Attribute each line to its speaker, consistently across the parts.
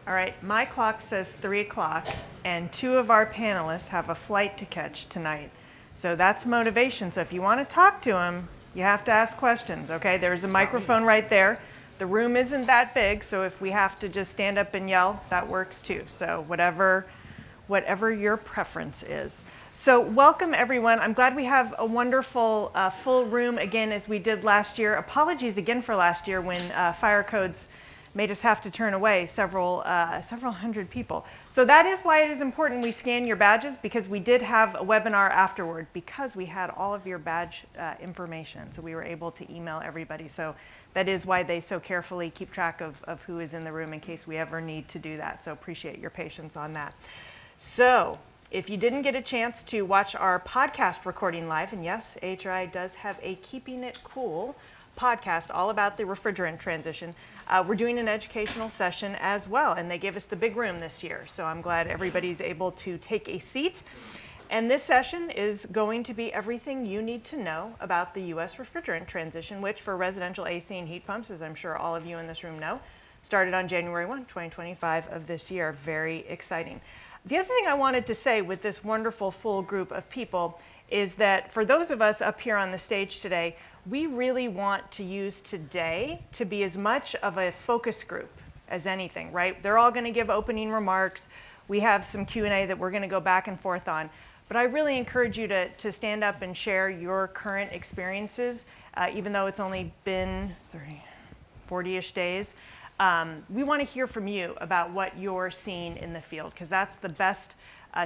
Speaker 1: All right, my clock says 3 o'clock, and 2 of our panelists have a flight to catch tonight. So that's motivation. So if you want to talk to them, you have to ask questions, okay? There's a microphone right there. The room isn't that big, so if we have to just stand up and yell, that works too. So whatever your preference is. So welcome everyone. I'm glad we have a wonderful full room again as we did last year. Apologies again for last year when fire codes made us have to turn away several hundred people. So that is why it is important we scan your badges, because we did have a webinar afterward because we had all of your badge information. So we were able to email everybody. So that is why they so carefully keep track of who is in the room in case we ever need to do that. So appreciate your patience on that. So if you didn't get a chance to watch our podcast recording live, and yes, AHRI does have a Keeping It Cool podcast all about the refrigerant transition. We're doing an educational session as well, and they gave us the big room this year. So I'm glad everybody's able to take a seat. And this session is going to be everything you need to know about the U.S. refrigerant transition, which for residential AC and heat pumps, as I'm sure all of you in this room know, started on January 1, 2025 of this year. Very exciting. The other thing I wanted to say with this wonderful full group of people is that for those of us up here on the stage today, we really want to use today to be as much of a focus group as anything, right? They're all going to give opening remarks. We have some Q&A that we're going to go back and forth on. But I really encourage you to stand up and share your current experiences, even though it's only been 40-ish days. We want to hear from you about what you're seeing in the field, because that's the best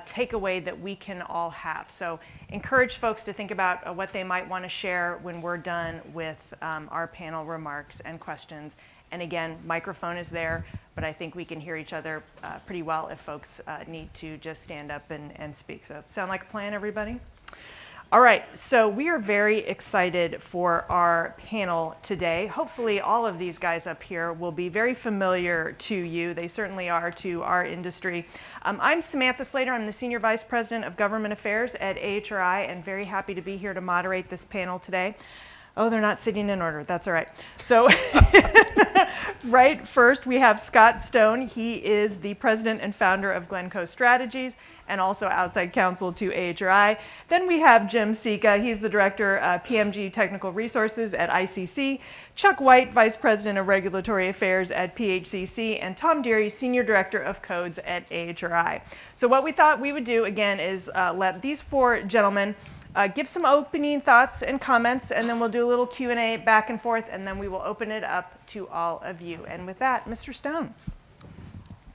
Speaker 1: takeaway that we can all have. So encourage folks to think about what they might want to share when we're done with our panel remarks and questions. And again, microphone is there, but I think we can hear each other pretty well if folks need to just stand up and speak. So sound like a plan, everybody? All right, so we are very excited for our panel today. Hopefully all of these guys up here will be very familiar to you. They certainly are to our industry. I'm Samantha Slater. I'm the Senior Vice President of Government Affairs at AHRI, and very happy to be here to moderate this panel today. Oh, they're not sitting in order. That's all right. So right first, we have Scott Stone. He is the president and founder of Glencoe Strategies and also outside counsel to AHRI. Then we have Jim Sika. He's the director of PMG Technical Resources at ICC. Chuck White, vice president of regulatory affairs at PHCC. And Tom Deary, senior director of codes at AHRI. So what we thought we would do, again, is let these four gentlemen give some opening thoughts and comments, and then we'll do a little Q&A back and forth, and then we will open it up to all of you. And with that, Mr. Stone.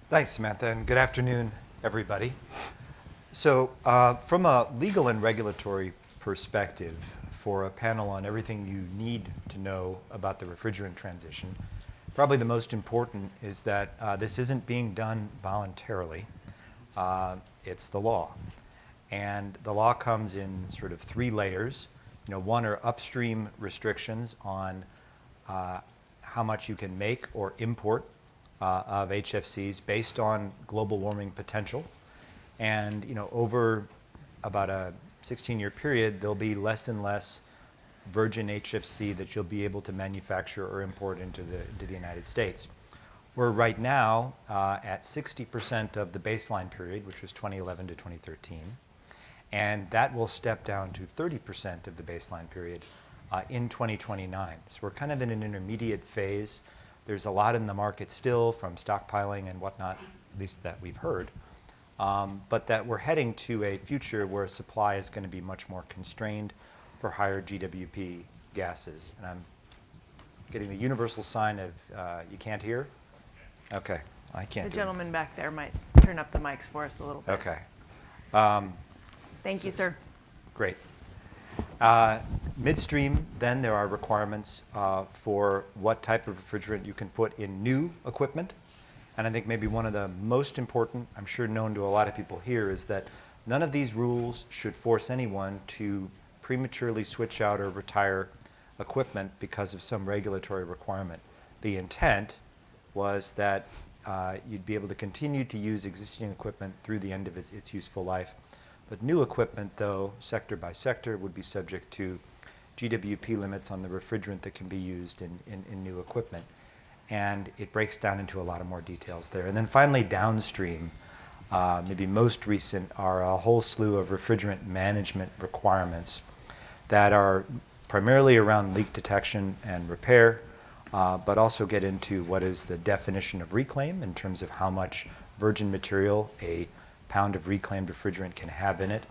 Speaker 2: Thanks, Samantha, and good afternoon, everybody. So from a legal and regulatory perspective, for a panel on everything you need to know about the refrigerant transition, probably the most important is that this isn't being done voluntarily. It's the law. And the law comes in sort of 3 layers. One are upstream restrictions on how much you can make or import of HFCs based on global warming potential. And over about a 16-year period, there'll be less and less virgin HFC that you'll be able to manufacture or import into the United States. We're right now at 60% of the baseline period, which was 2011 to 2013. And that will step down to 30% of the baseline period in 2029. So we're kind of in an intermediate phase. There's a lot in the market still from stockpiling and whatnot, at least that we've heard. But that we're heading to a future where supply is going to be much more constrained for higher GWP gases. And I'm getting the universal sign of you can't hear? Okay, I can't.
Speaker 1: The gentleman back there might turn up the mics for us a little bit.
Speaker 2: Okay.
Speaker 1: Thank you, sir.
Speaker 2: Great. Midstream, then there are requirements for what type of refrigerant you can put in new equipment. And I think maybe one of the most important, I'm sure known to a lot of people here, is that none of these rules should force anyone to prematurely switch out or retire equipment because of some regulatory requirement. The intent was that you'd be able to continue to use existing equipment through the end of its useful life. But new equipment, though, sector by sector, would be subject to GWP limits on the refrigerant that can be used in new equipment. and it breaks down into a lot of more details there. And then finally, downstream, maybe most recent, are a whole slew of refrigerant management requirements that are primarily around leak detection and repair, but also get into what is the definition of reclaim in terms of how much virgin material a pound of reclaimed refrigerant can have in it.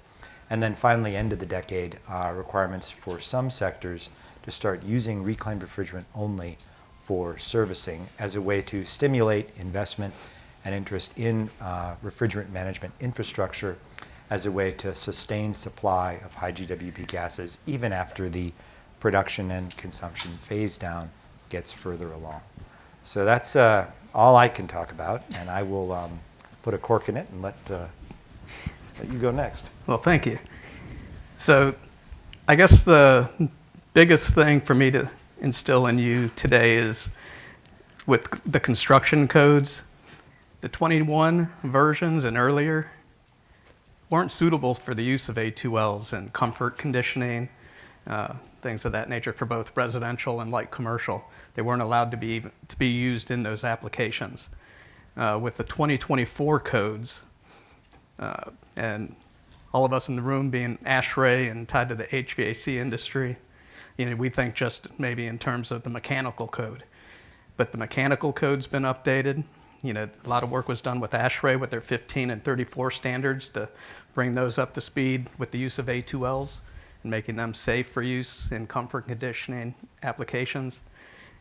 Speaker 2: And then finally, end of the decade, requirements for some sectors to start using reclaimed refrigerant only for servicing as a way to stimulate investment and interest in refrigerant management infrastructure as a way to sustain supply of high GWP gases even after the production and consumption phase down gets further along. So that's all I can talk about, and I will put a cork in it and let you go next.
Speaker 3: Well, thank you. So I guess the biggest thing for me to instill in you today is with the construction codes, the 21 versions and earlier weren't suitable for the use of A2Ls and comfort conditioning, things of that nature for both residential and light commercial. They weren't allowed to be used in those applications. With the 2024 codes, and all of us in the room being ASHRAE and tied to the HVAC industry, we think just maybe in terms of the mechanical code. But the mechanical code's been updated. A lot of work was done with ASHRAE with their 15 and 34 standards to bring those up to speed with the use of A2Ls and making them safe for use in comfort conditioning applications.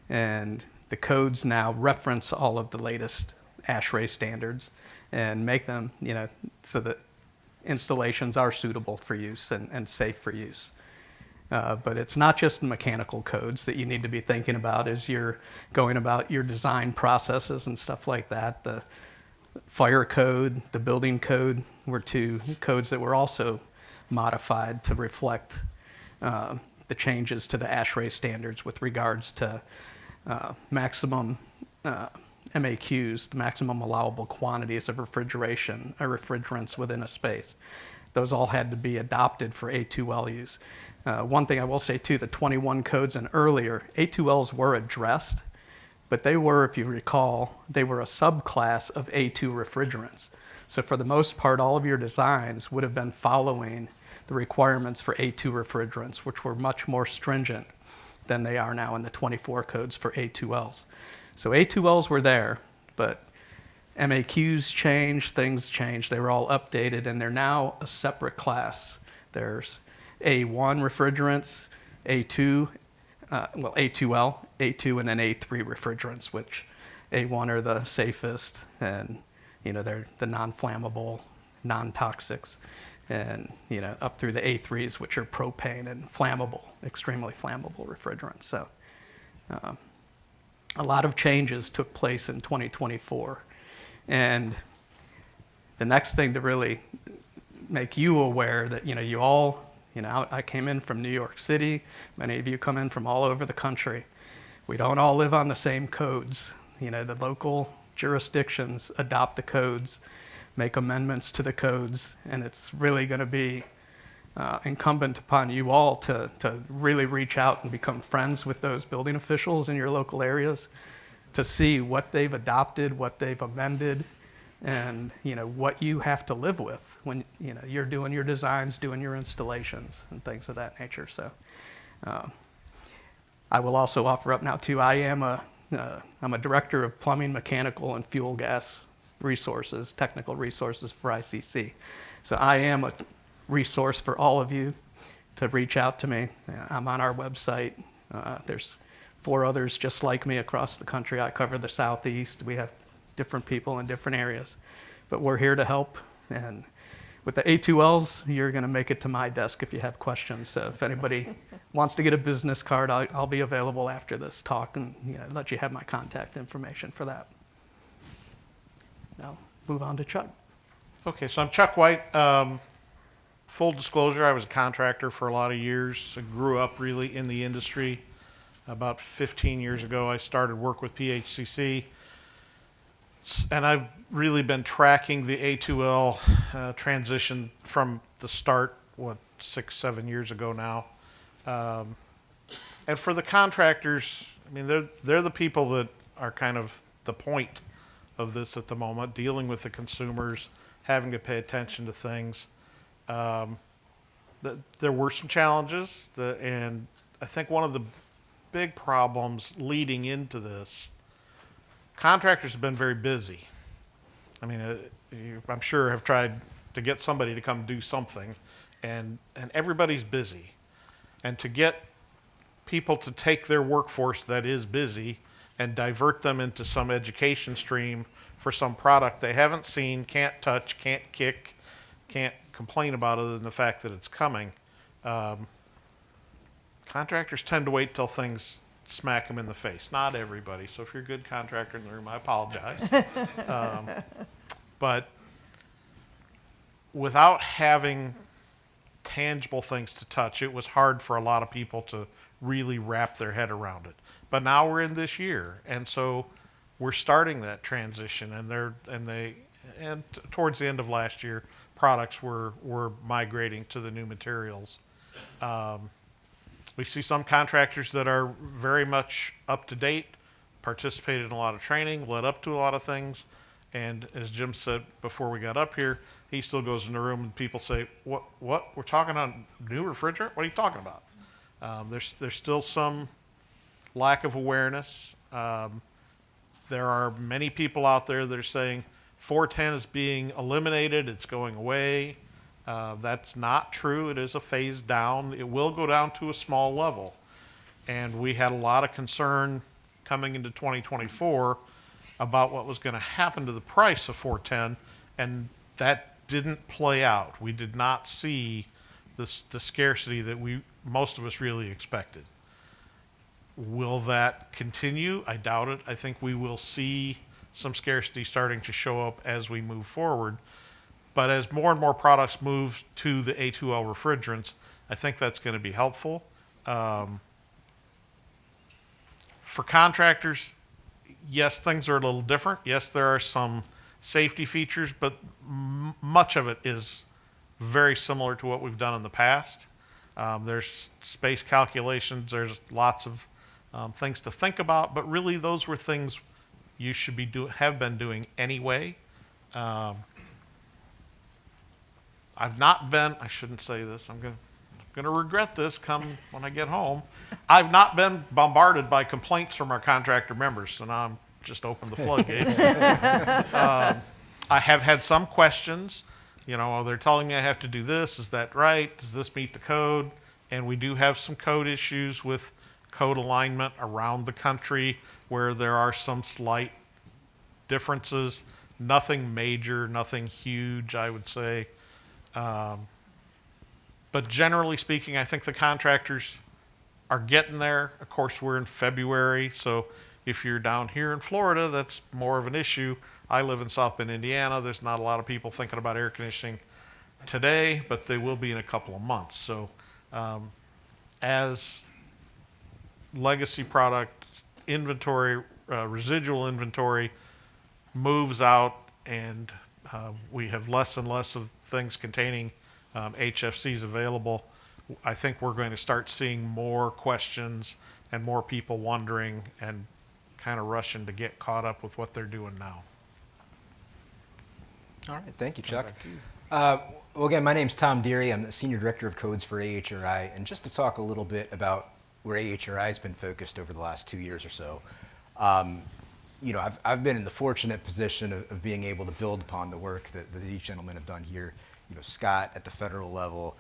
Speaker 3: And the codes now reference all of the latest ASHRAE standards and make them, so that installations are suitable for use and safe for use. But it's not just the mechanical codes that you need to be thinking about as you're going about your design processes and stuff like that. The fire code, the building code were two codes that were also modified to reflect the changes to the ASHRAE standards with regards to maximum MAQs, the maximum allowable quantities of refrigerants within a space. Those all had to be adopted for A2L use. One thing I will say too, the 21 codes and earlier, A2Ls were addressed, but they were, if you recall, they were a subclass of A2 refrigerants. So for the most part, all of your designs would have been following the requirements for A2 refrigerants, which were much more stringent than they are now in the 24 codes for A2Ls. So A2Ls were there, but MAQs changed, things changed. They were all updated, and they're now a separate class. There's A1 refrigerants, A2, A2L, A2, and then A3 refrigerants, which A1 are the safest, and they're the non-flammable, non-toxics, and up through the A3s, which are propane and flammable, extremely flammable refrigerants. So a lot of changes took place in 2024. And the next thing to really make you aware that, you all, I came in from New York City. Many of you come in from all over the country. We don't all live on the same codes. The local jurisdictions adopt the codes, make amendments to the codes, and it's really going to be incumbent upon you all to really reach out and become friends with those building officials in your local areas to see what they've adopted, what they've amended, and what you have to live with when you're doing your designs, doing your installations, and things of that nature. So I will also offer up now too, I'm a director of plumbing, mechanical, and fuel gas resources, technical resources for ICC. So I am a resource for all of you to reach out to me. I'm on our website. There's 4 others just like me across the country. I cover the Southeast. We have different people in different areas, but we're here to help. And with the A2Ls, you're going to make it to my desk if you have questions. So if anybody wants to get a business card, I'll be available after this talk and let you have my contact information for that. Now, move on to Chuck.
Speaker 4: Okay, so I'm Chuck White. Full disclosure, I was a contractor for a lot of years. I grew up really in the industry. About 15 years ago, I started work with PHCC. And I've really been tracking the A2L transition from the start, 6-7 years ago now. And for the contractors, I mean, they're the people that are kind of the point of this at the moment, dealing with the consumers, having to pay attention to things. There were some challenges, and I think one of the big problems leading into this, contractors have been very busy. I mean, I'm sure have tried to get somebody to come do something, and everybody's busy. And to get people to take their workforce that is busy and divert them into some education stream for some product they haven't seen, can't touch, can't kick, can't complain about other than the fact that it's coming. Contractors tend to wait till things smack them in the face. Not everybody. So if you're a good contractor in the room, I apologize. But without having tangible things to touch, it was hard for a lot of people to really wrap their head around it. But now we're in this year, and so we're starting that transition. And towards the end of last year, products were migrating to the new materials. We see some contractors that are very much up to date, participated in a lot of training, led up to a lot of things. And as Jim said before we got up here, he still goes in the room and people say, what? We're talking on new refrigerant? What are you talking about? There's still some lack of awareness. There are many people out there that are saying 410 is being eliminated, it's going away. That's not true. It is a phase down. It will go down to a small level. And we had a lot of concern coming into 2024 about what was going to happen to the price of 410, and that didn't play out. We did not see the scarcity that most of us really expected. Will that continue? I doubt it. I think we will see some scarcity starting to show up as we move forward. But as more and more products move to the A2L refrigerants, I think that's going to be helpful. For contractors, yes, things are a little different. Yes, there are some safety features, but much of it is very similar to what we've done in the past. There's space calculations. There's lots of things to think about, but really those were things you should have been doing anyway. I've not been, I shouldn't say this, I'm going to regret this when I get home. I've not been bombarded by complaints from our contractor members, so now I'm just open the floodgates. I have had some questions. They're telling me I have to do this. Is that right? Does this meet the code? And we do have some code issues with code alignment around the country where there are some slight differences. Nothing major, nothing huge, I would say. But generally speaking, I think the contractors are getting there. Of course, we're in February, so if you're down here in Florida, that's more of an issue. I live in South Bend, Indiana. There's not a lot of people thinking about air conditioning today, but they will be in a couple of months. So as legacy product inventory, residual inventory moves out and we have less and less of things containing HFCs available, I think we're going to start seeing more questions and more people wondering and kind of rushing to get caught up with what they're doing now.
Speaker 5: All right, thank you, Chuck. Well, again, my name's Tom Deary. I'm the Senior Director of Codes for AHRI. And just to talk a little bit about where AHRI has been focused over the last 2 years or so, I've been in the fortunate position of being able to build upon the work that these gentlemen have done here. Scott at the federal level,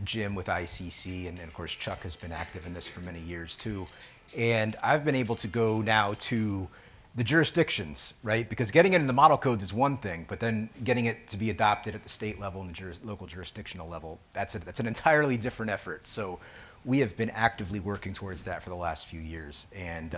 Speaker 5: Jim with ICC, and then of course Chuck has been active in this for many years too. And I've been able to go now to the jurisdictions, right? Because getting it in the model codes is one thing, but then getting it to be adopted at the state level and the local jurisdictional level, that's an entirely different effort. So we have been actively working towards that for the last few years. And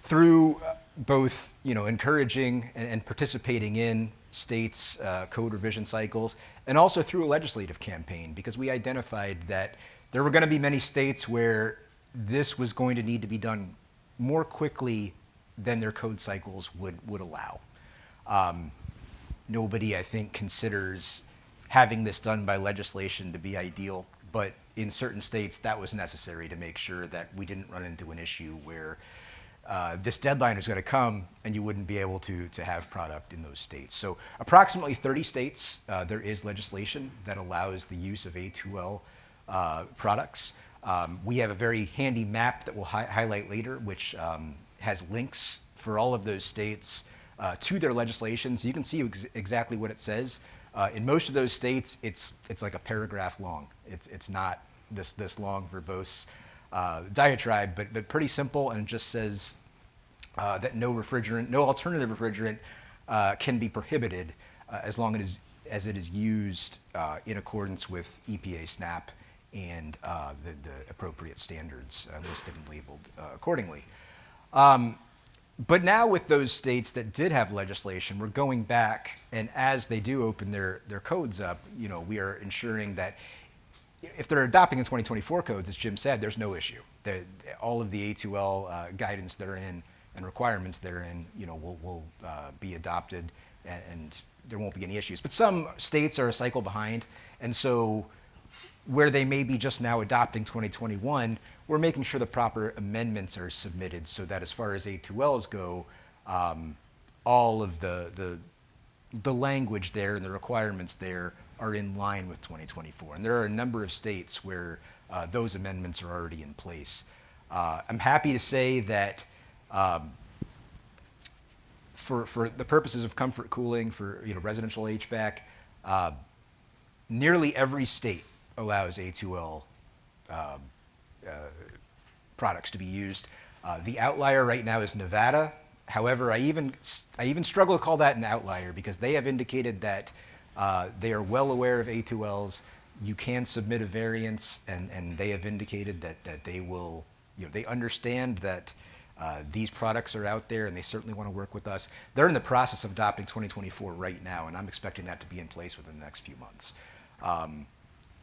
Speaker 5: through both encouraging and participating in states' code revision cycles, and also through a legislative campaign, because we identified that there were going to be many states where this was going to need to be done more quickly than their code cycles would allow. Nobody, I think, considers having this done by legislation to be ideal, but in certain states that was necessary to make sure that we didn't run into an issue where this deadline is going to come and you wouldn't be able to have product in those states. So approximately 30 states, there is legislation that allows the use of A2L products. We have a very handy map that we'll highlight later, which has links for all of those states to their legislation. So you can see exactly what it says. In most of those states, it's like a paragraph long. It's not this long verbose diatribe, but pretty simple, and it just says that no alternative refrigerant can be prohibited as long as it is used in accordance with EPA SNAP and the appropriate standards listed and labeled accordingly. But now with those states that did have legislation, we're going back, and as they do open their codes up, we are ensuring that if they're adopting the 2024 codes, as Jim said, there's no issue. All of the A2L guidance therein and requirements therein, will be adopted, and there won't be any issues. But some states are a cycle behind, and so where they may be just now adopting 2021, we're making sure the proper amendments are submitted so that as far as A2Ls go, all of the language there and the requirements there are in line with 2024. And there are a number of states where those amendments are already in place. I'm happy to say that for the purposes of comfort cooling, for residential HVAC, nearly every state allows A2L products to be used. The outlier right now is Nevada. However, I even struggle to call that an outlier because they have indicated that they are well aware of A2Ls. You can submit a variance, and they have indicated that they will, they understand that these products are out there and they certainly want to work with us. They're in the process of adopting 2024 right now, and I'm expecting that to be in place within the next few months.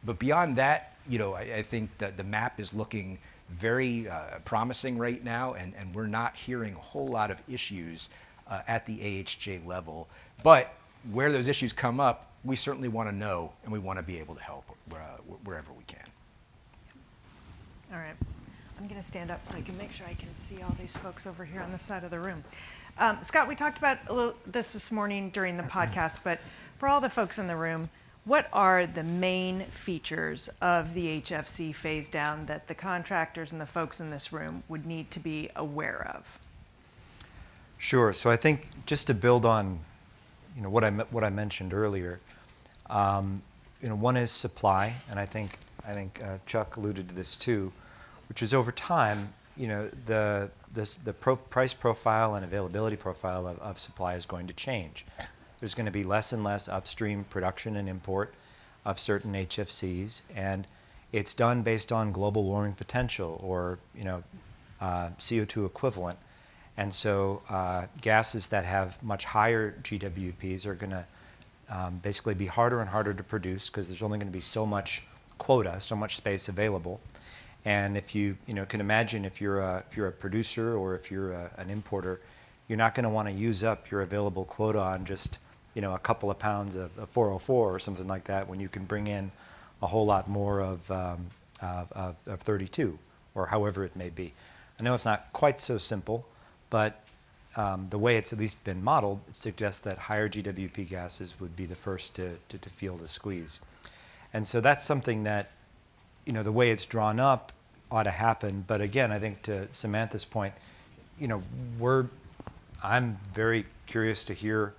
Speaker 5: But beyond that, I think that the map is looking very promising right now, and we're not hearing a whole lot of issues at the AHJ level. But where those issues come up, we certainly want to know, and we want to be able to help wherever we can.
Speaker 1: All right. I'm going to stand up so I can make sure I can see all these folks over here on this side of the room. Scott, we talked about this morning during the podcast, but for all the folks in the room, what are the main features of the HFC phase down that the contractors and the folks in this room would need to be aware of?
Speaker 2: Sure. So I think just to build on, what I mentioned earlier, one is supply, and I think Chuck alluded to this too, which is over time, the price profile and availability profile of supply is going to change. There's going to be less and less upstream production and import of certain HFCs, and it's done based on global warming potential or CO2 equivalent. And so gases that have much higher GWPs are going to basically be harder and harder to produce because there's only going to be so much quota, so much space available. And if you can imagine if you're a producer or if you're an importer, you're not going to want to use up your available quota on just a couple of pounds of 404 or something like that when you can bring in a whole lot more of 32 or however it may be. I know it's not quite so simple, but the way it's at least been modeled, it suggests that higher GWP gases would be the first to feel the squeeze. And so that's something that, the way it's drawn up ought to happen. But again, I think to Samantha's point, I'm very curious to hear,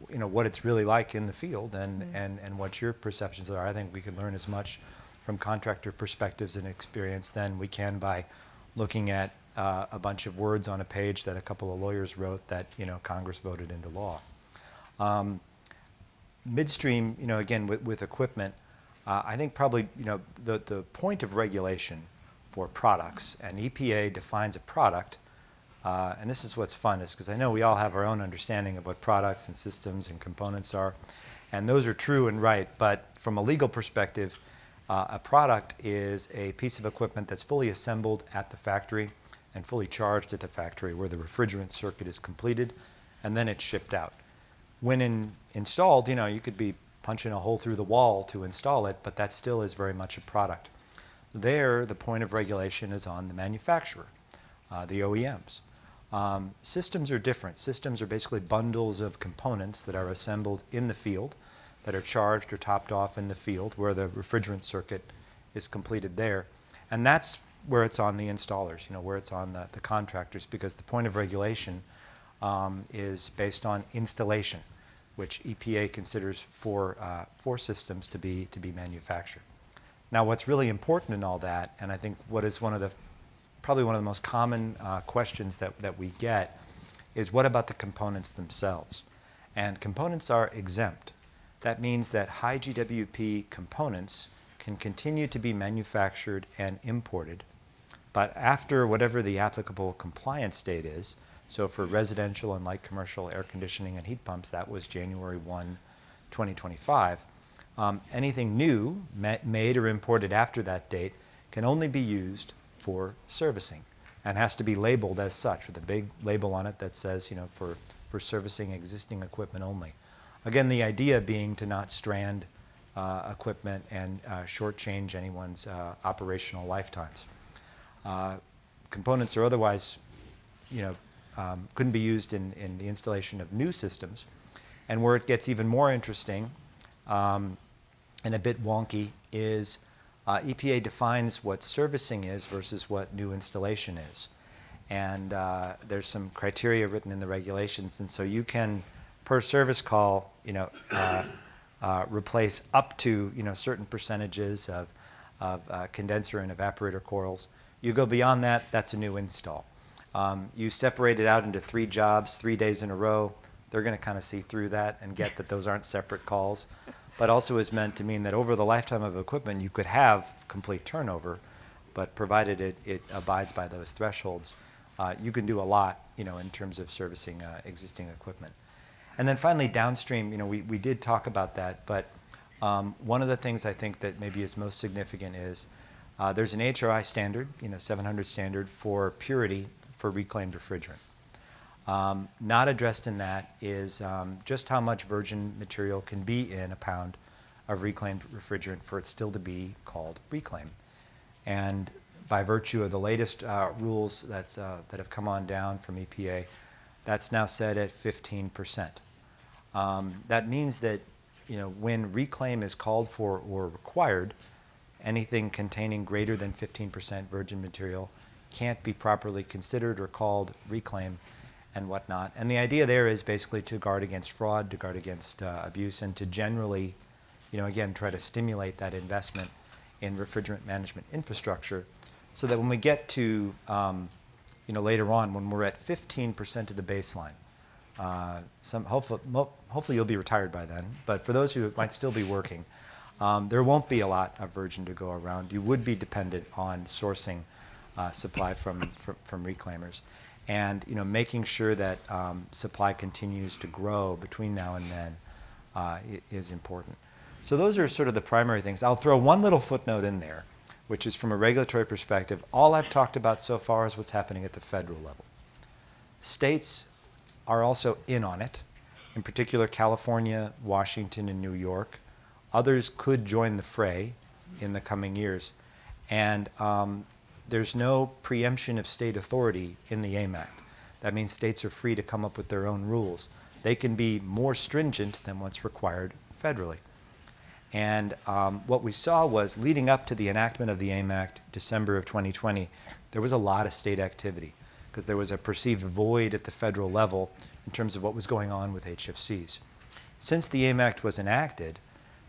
Speaker 2: what it's really like in the field and what your perceptions are. I think we can learn as much from contractor perspectives and experience than we can by looking at a bunch of words on a page that a couple of lawyers wrote that, Congress voted into law. Midstream, again, with equipment, I think probably, the point of regulation for products, and EPA defines a product, and this is what's fun, is because I know we all have our own understanding of what products and systems and components are, and those are true and right, but from a legal perspective, a product is a piece of equipment that's fully assembled at the factory and fully charged at the factory where the refrigerant circuit is completed, and then it's shipped out. When installed, you could be punching a hole through the wall to install it, but that still is very much a product. There, the point of regulation is on the manufacturer, the OEMs. Systems are different. Systems are basically bundles of components that are assembled in the field, that are charged or topped off in the field where the refrigerant circuit is completed there. And that's where it's on the installers, where it's on the contractors, because the point of regulation is based on installation, which EPA considers for systems to be manufactured. Now, what's really important in all that, and I think what is probably one of the most common questions that we get, is what about the components themselves? And components are exempt. That means that high GWP components can continue to be manufactured and imported, but after whatever the applicable compliance date is, so for residential and light commercial air conditioning and heat pumps, that was January 1, 2025, anything new made or imported after that date can only be used for servicing and has to be labeled as such with a big label on it that says, for servicing existing equipment only. Again, the idea being to not strand equipment and shortchange anyone's operational lifetimes. Components are otherwise, couldn't be used in the installation of new systems. And where it gets even more interesting and a bit wonky is EPA defines what servicing is versus what new installation is. And there's some criteria written in the regulations, and so you can, per service call, replace up to certain percentages of condenser and evaporator coils. You go beyond that, that's a new install. You separate it out into 3 jobs, 3 days in a row. They're going to kind of see through that and get that those aren't separate calls. But also is meant to mean that over the lifetime of equipment, you could have complete turnover, but provided it abides by those thresholds, you can do a lot, in terms of servicing existing equipment. And then finally, downstream, we did talk about that, but one of the things I think that maybe is most significant is there's an HRI standard, 700 standard for purity for reclaimed refrigerant. Not addressed in that is just how much virgin material can be in a pound of reclaimed refrigerant for it still to be called reclaim. And by virtue of the latest rules that have come on down from EPA, that's now set at 15%. That means that when reclaim is called for or required, anything containing greater than 15% virgin material can't be properly considered or called reclaim and whatnot. And the idea there is basically to guard against fraud, to guard against abuse, and to generally, again, try to stimulate that investment in refrigerant management infrastructure so that when we get to, later on, when we're at 15% of the baseline, hopefully you'll be retired by then, but for those who might still be working, there won't be a lot of virgin to go around. You would be dependent on sourcing supply from reclaimers. And making sure that supply continues to grow between now and then is important. So those are sort of the primary things. I'll throw one little footnote in there, which is from a regulatory perspective. All I've talked about so far is what's happening at the federal level. States are also in on it, in particular California, Washington, and New York. Others could join the fray in the coming years. And there's no preemption of state authority in the AIM Act. That means states are free to come up with their own rules. They can be more stringent than what's required federally. And what we saw was, leading up to the enactment of the AIM Act, December of 2020, there was a lot of state activity because there was a perceived void at the federal level in terms of what was going on with HFCs. Since the AIM Act was enacted,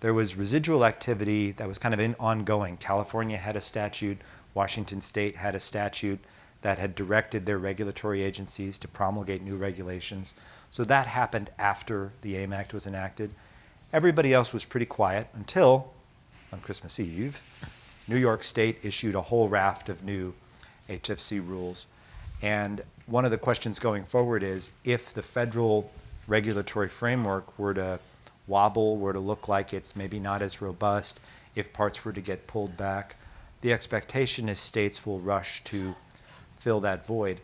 Speaker 2: there was residual activity that was kind of ongoing. California had a statute. Washington State had a statute that had directed their regulatory agencies to promulgate new regulations. So that happened after the AIM Act was enacted. Everybody else was pretty quiet until, on Christmas Eve, New York State issued a whole raft of new HFC rules. And one of the questions going forward is, if the federal regulatory framework were to wobble, were to look like it's maybe not as robust, if parts were to get pulled back, the expectation is states will rush to fill that void.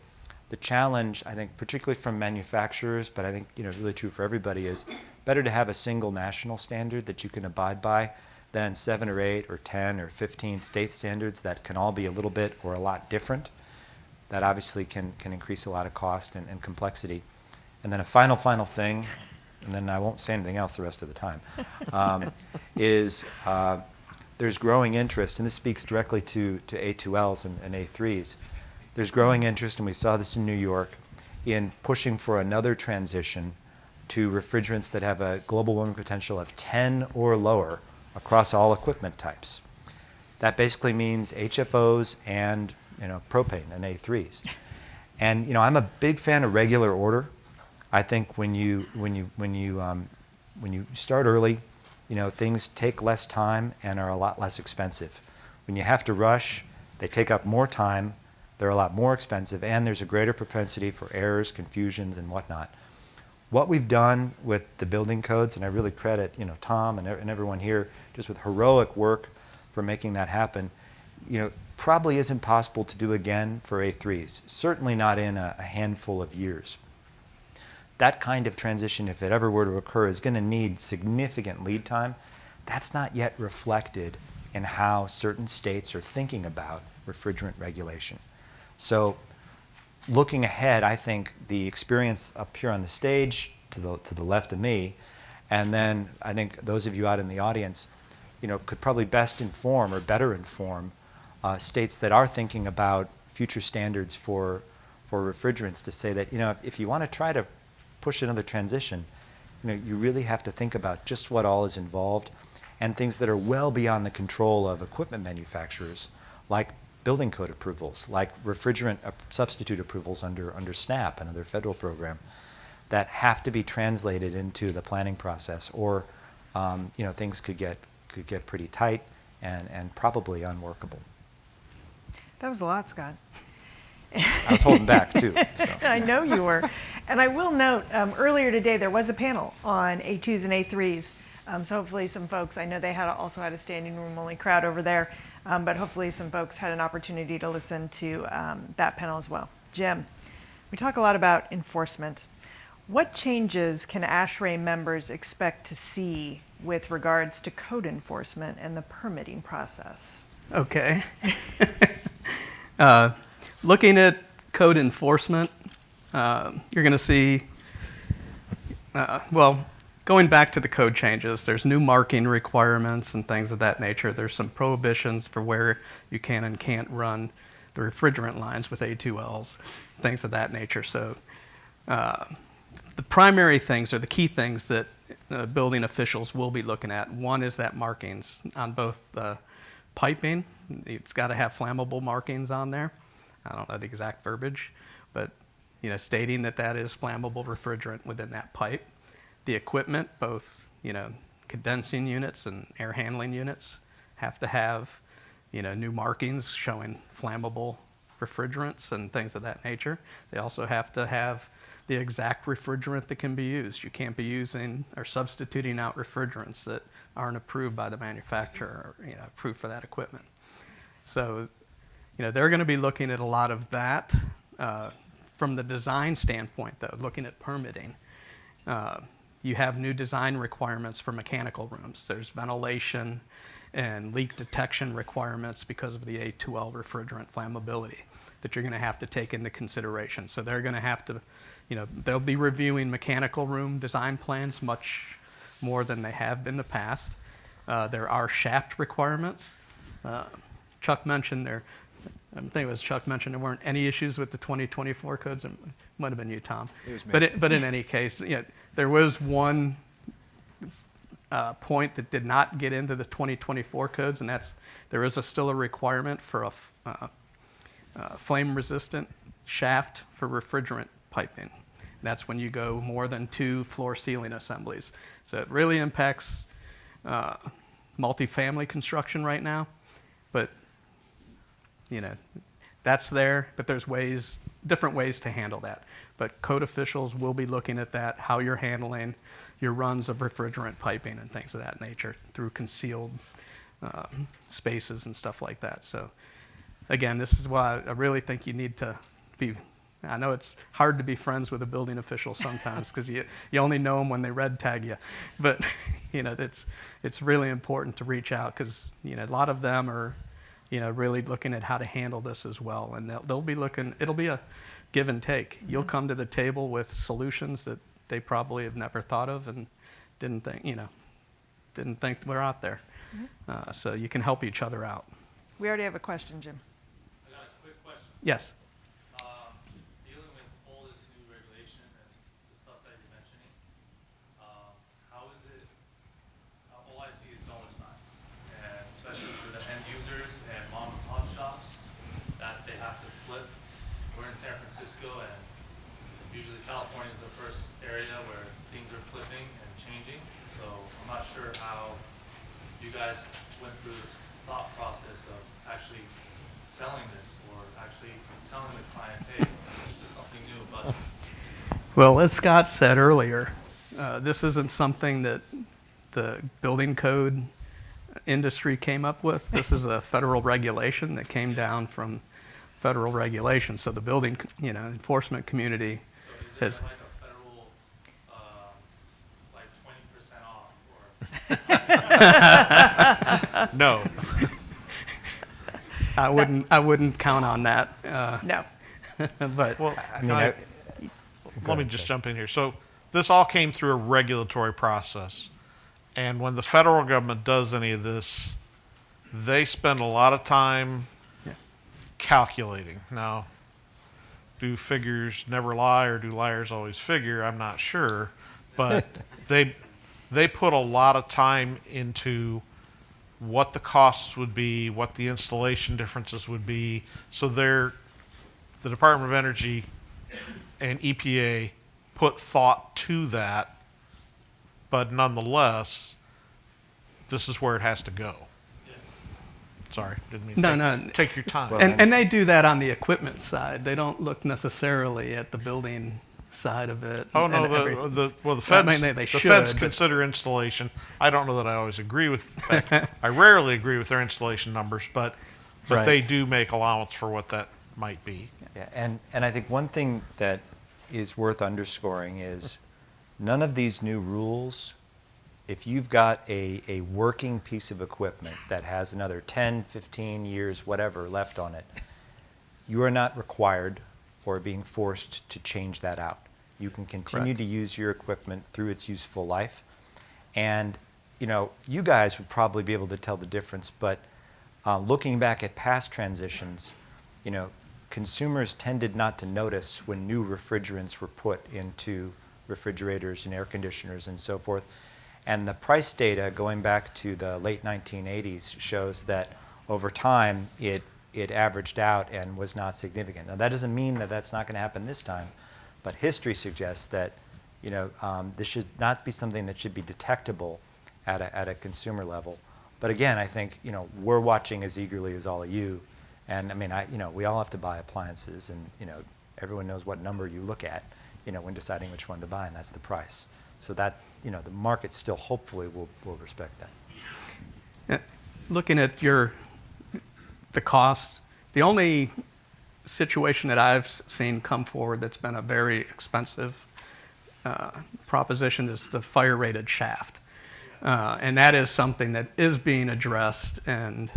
Speaker 2: The challenge, I think, particularly from manufacturers, but I think really true for everybody, is better to have a single national standard that you can abide by than 7 or 8 or 10 or 15 state standards that can all be a little bit or a lot different. that obviously can increase a lot of cost and complexity. And then a final thing, and then I won't say anything else the rest of the time, is there's growing interest, and this speaks directly to A2Ls and A3s. There's growing interest, and we saw this in New York, in pushing for another transition to refrigerants that have a global warming potential of 10 or lower across all equipment types. That basically means HFOs and propane and A3s. And I'm a big fan of regular order. I think when you start early, things take less time and are a lot less expensive. When you have to rush, they take up more time, they're a lot more expensive, and there's a greater propensity for errors, confusions, and whatnot. What we've done with the building codes, and I really credit Tom and everyone here just with heroic work for making that happen, probably isn't possible to do again for A3s, certainly not in a handful of years. That kind of transition, if it ever were to occur, is going to need significant lead time. That's not yet reflected in how certain states are thinking about refrigerant regulation. So looking ahead, I think the experience up here on the stage to the left of me, and then I think those of you out in the audience, could probably best inform or better inform states that are thinking about future standards for refrigerants to say that, if you want to try to push another transition, you really have to think about just what all is involved and things that are well beyond the control of equipment manufacturers, like building code approvals, like refrigerant substitute approvals under SNAP, another federal program, that have to be translated into the planning process, or things could get pretty tight and probably unworkable.
Speaker 1: That was a lot, Scott.
Speaker 2: I was holding back too. So.
Speaker 1: I know you were. And I will note, earlier today there was a panel on A2s and A3s. So hopefully some folks, I know they also had a standing room only crowd over there, but hopefully some folks had an opportunity to listen to that panel as well. Jim, we talk a lot about enforcement. What changes can ASHRAE members expect to see with regards to code enforcement and the permitting process?
Speaker 3: Okay. Looking at code enforcement, you're going to see, going back to the code changes, there's new marking requirements and things of that nature. There's some prohibitions for where you can and can't run the refrigerant lines with A2Ls, things of that nature. So the primary things, or the key things that building officials will be looking at, one is that markings on both the piping. It's got to have flammable markings on there. I don't know the exact verbiage, but stating that is flammable refrigerant within that pipe. The equipment, both condensing units and air handling units, have to have new markings showing flammable refrigerants and things of that nature. They also have to have the exact refrigerant that can be used. You can't be using or substituting out refrigerants that aren't approved by the manufacturer or approved for that equipment. So they're going to be looking at a lot of that. From the design standpoint, though, looking at permitting, you have new design requirements for mechanical rooms. There's ventilation and leak detection requirements because of the A2L refrigerant flammability that you're going to have to take into consideration. So they're going to have to, they'll be reviewing mechanical room design plans much more than they have in the past. There are shaft requirements. Chuck mentioned there, I think it was Chuck mentioned there weren't any issues with the 2024 codes. It might have been you, Tom.
Speaker 5: It was me.
Speaker 3: But in any case, there was one point that did not get into the 2024 codes, and there is still a requirement for a flame-resistant shaft for refrigerant piping. And that's when you go more than 2 floor ceiling assemblies. So it really impacts multifamily construction right now, but that's there, but there's different ways to handle that. But code officials will be looking at that, how you're handling your runs of refrigerant piping and things of that nature through concealed spaces and stuff like that. So again, this is why I really think you need to be, I know it's hard to be friends with a building official sometimes because you only know them when they red tag you, but it's really important to reach out because a lot of them are really looking at how to handle this as well. And they'll be looking, it'll be a give and take. You'll come to the table with solutions that they probably have never thought of and didn't think were out there. So you can help each other out.
Speaker 1: We already have a question, Jim.
Speaker 6: I got a quick question.
Speaker 3: Yes.
Speaker 6: Dealing with all this new regulation and the stuff that you're mentioning, how is it, all I see is dollar signs, and especially for the end users and mom and pop shops that they have to flip. We're in San Francisco, and usually California is the first area where things are flipping and changing. So I'm not sure how you guys went through this thought process of actually selling this or actually telling the clients, hey, this is something new, but
Speaker 3: Well, as Scott said earlier, this isn't something that the building code industry came up with. This is a federal regulation that came down from federal regulation. So the building, enforcement community
Speaker 6: so is
Speaker 3: has.
Speaker 6: there like a federal, like 20% off or?
Speaker 4: No.
Speaker 3: I wouldn't count on that.
Speaker 1: No.
Speaker 3: But
Speaker 4: Well,
Speaker 2: I mean,
Speaker 4: let me just jump in here. So this all came through a regulatory process. And when the federal government does any of this, they spend a lot of time calculating. Now, do figures never lie or do liars always figure? I'm not sure. But they put a lot of time into what the costs would be, what the installation differences would be. So the Department of Energy and EPA put thought to that, but nonetheless, this is where it has to go. Sorry, didn't mean to
Speaker 3: No.
Speaker 4: take your time.
Speaker 3: and they do that on the equipment side. They don't look necessarily at the building side of it.
Speaker 4: Oh no,
Speaker 3: and
Speaker 4: the
Speaker 3: I
Speaker 4: feds
Speaker 3: mean, they
Speaker 4: the
Speaker 3: should,
Speaker 4: feds
Speaker 3: but-
Speaker 4: consider installation. I don't know that I always agree with. In fact, I rarely agree with their installation numbers, but
Speaker 3: Right.
Speaker 4: they do make allowance for what that might be.
Speaker 2: Yeah, and I think one thing that is worth underscoring is none of these new rules, if you've got a working piece of equipment that has another 10, 15 years, whatever, left on it, you are not required or being forced to change that out. You can continue
Speaker 3: Correct.
Speaker 2: to use your equipment through its useful life. And, you guys would probably be able to tell the difference, but looking back at past transitions, consumers tended not to notice when new refrigerants were put into refrigerators and air conditioners and so forth. And the price data going back to the late 1980s shows that over time it averaged out and was not significant. Now that doesn't mean that that's not going to happen this time, but history suggests that this should not be something that should be detectable at a consumer level. But again, I think we're watching as eagerly as all of you. And I mean, we all have to buy appliances, and everyone knows what number you look at, when deciding which one to buy, and that's the price. So that the market still hopefully will respect that.
Speaker 3: Looking at the costs, the only situation that I've seen come forward that's been a very expensive proposition is the fire-rated shaft. And that is something that is being addressed, and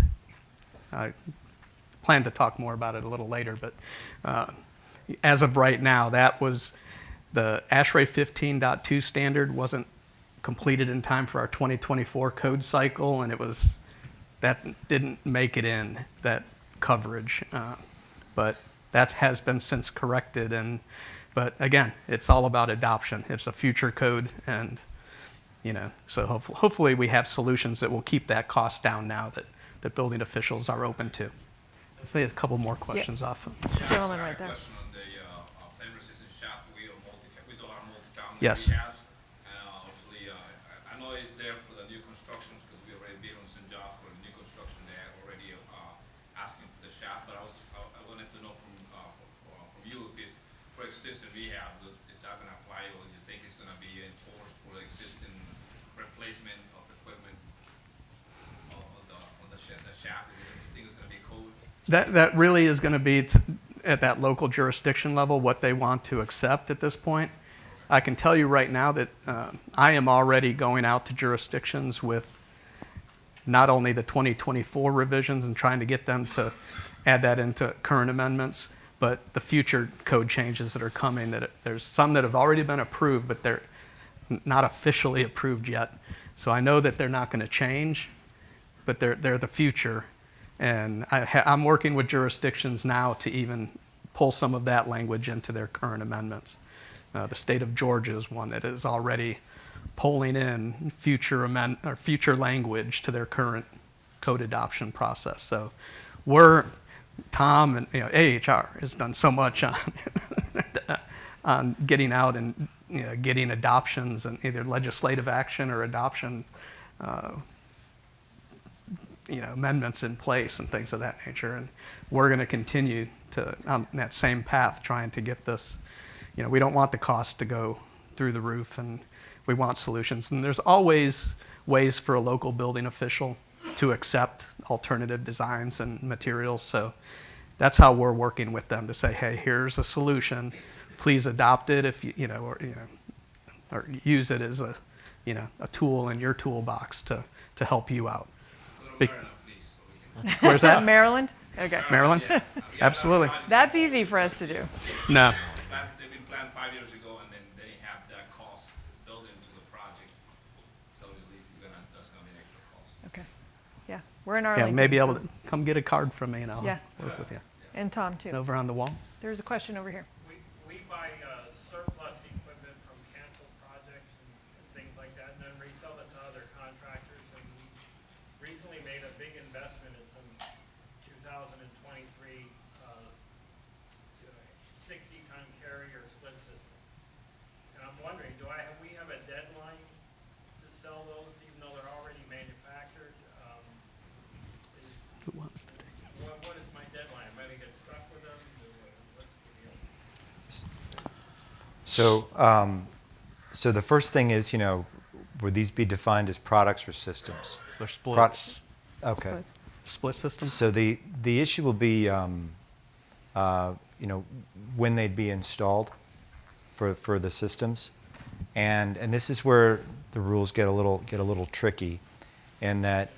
Speaker 3: I plan to talk more about it a little later, but as of right now, that was the ASHRAE 15.2 standard wasn't completed in time for our 2024 code cycle, and that didn't make it in, that coverage. But that has been since corrected, but again, it's all about adoption. It's a future code, and so hopefully we have solutions that will keep that cost down now that building officials are open to. I think a couple more questions off.
Speaker 1: Gentleman right there.
Speaker 7: Question on the flame-resistant shaft with our multifamily
Speaker 3: Yes.
Speaker 7: rehabs. And obviously, I know it's there for the new constructions because we already bid on some jobs for the new construction. They're already asking for the shaft, but I wanted to know from you if it's for existing rehabs, is that going to apply, or do you think it's going to be enforced for the existing replacement of equipment on the shaft? Do you think it's going to be code?
Speaker 3: That really is going to be at that local jurisdiction level what they want to accept at this point. I can tell you right now that I am already going out to jurisdictions with not only the 2024 revisions and trying to get them to add that into current amendments, but the future code changes that are coming. There's some that have already been approved, but they're not officially approved yet. So I know that they're not going to change, but they're the future. And I'm working with jurisdictions now to even pull some of that language into their current amendments. The state of Georgia is one that is already pulling in future language to their current code adoption process. So Tom and AHR has done so much on getting out and getting adoptions and either legislative action or adoption amendments in place and things of that nature. And we're going to continue on that same path, trying to get this. We don't want the cost to go through the roof, and we want solutions. And there's always ways for a local building official to accept alternative designs and materials. So that's how we're working with them to say, hey, here's a solution. Please adopt it if or use it as a tool in your toolbox to help you out. Be- Where's that?
Speaker 1: Maryland? Okay.
Speaker 3: Maryland? Absolutely.
Speaker 1: That's easy for us to do.
Speaker 3: No.
Speaker 7: They've been planned 5 years ago, and then they have that cost built into the project. So obviously, that's gonna be an extra cost.
Speaker 1: Okay. Yeah. We're in
Speaker 3: Yeah,
Speaker 1: Arlington.
Speaker 3: maybe able
Speaker 1: so-
Speaker 3: to come get a card from me and I'll
Speaker 1: Yeah.
Speaker 3: work with you.
Speaker 1: And Tom, too.
Speaker 3: Over on the wall.
Speaker 1: There's a question over here.
Speaker 8: We buy surplus equipment from canceled projects and things like that, and then resell it to other contractors. And we recently made a big investment in some 2023 60-ton carrier split system. And I'm wondering, have we have a deadline to sell those, even though they're already manufactured?
Speaker 3: Who wants to take it?
Speaker 8: What is my deadline? Am I gonna get stuck with them? What's the deal?
Speaker 2: So the first thing is, would these be defined as products or systems?
Speaker 3: They're splits.
Speaker 2: Okay.
Speaker 3: Split system?
Speaker 2: So the issue will be, when they'd be installed for the systems, and this is where the rules get a little tricky, in that,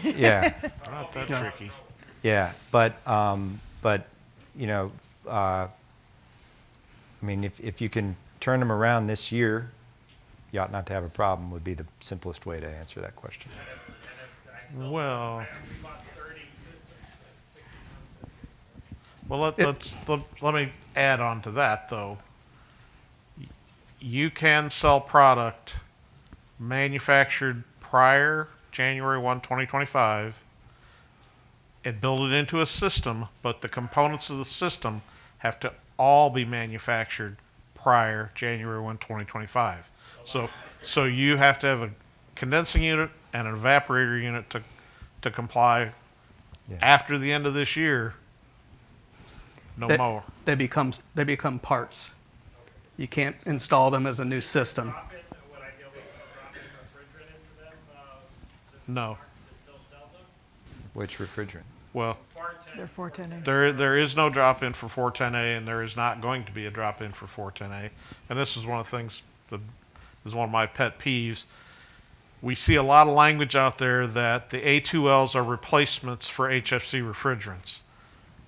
Speaker 2: yeah,
Speaker 4: Not that tricky.
Speaker 2: yeah, but if you can turn them around this year, you ought not to have a problem. Would be the simplest way to answer that question.
Speaker 4: Well,
Speaker 8: We bought 30 systems, 60-ton systems.
Speaker 4: well, let me add on to that, though. You can sell product manufactured prior January 1, 2025 and build it into a system, but the components of the system have to all be manufactured prior January 1, 2025. So you have to have a condensing unit and an evaporator unit to comply
Speaker 2: Yeah.
Speaker 4: after the end of this year. No more.
Speaker 3: They become parts. You can't install them as a new system.
Speaker 8: Would I be able to drop in refrigerant into them
Speaker 4: No.
Speaker 8: to still sell them?
Speaker 2: Which refrigerant?
Speaker 4: Well,
Speaker 1: They're 410A.
Speaker 4: there is no drop-in for 410A, and there is not going to be a drop-in for 410A. And this is one of the things that is one of my pet peeves. We see a lot of language out there that the A2Ls are replacements for HFC refrigerants.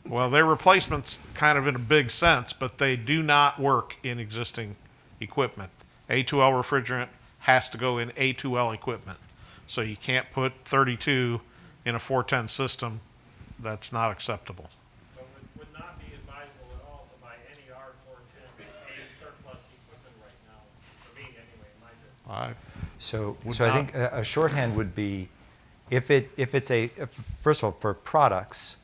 Speaker 4: Well, they're replacements kind of in a big sense, but they do not work in existing equipment. A2L refrigerant has to go in A2L equipment. So you can't put 32 in a 410 system. That's not acceptable.
Speaker 8: So it would not be advisable at all to buy any R410A surplus equipment right now, for me anyway, in my business.
Speaker 2: So
Speaker 4: Would
Speaker 2: I
Speaker 4: not-
Speaker 2: think a shorthand would be, if first of all, for products,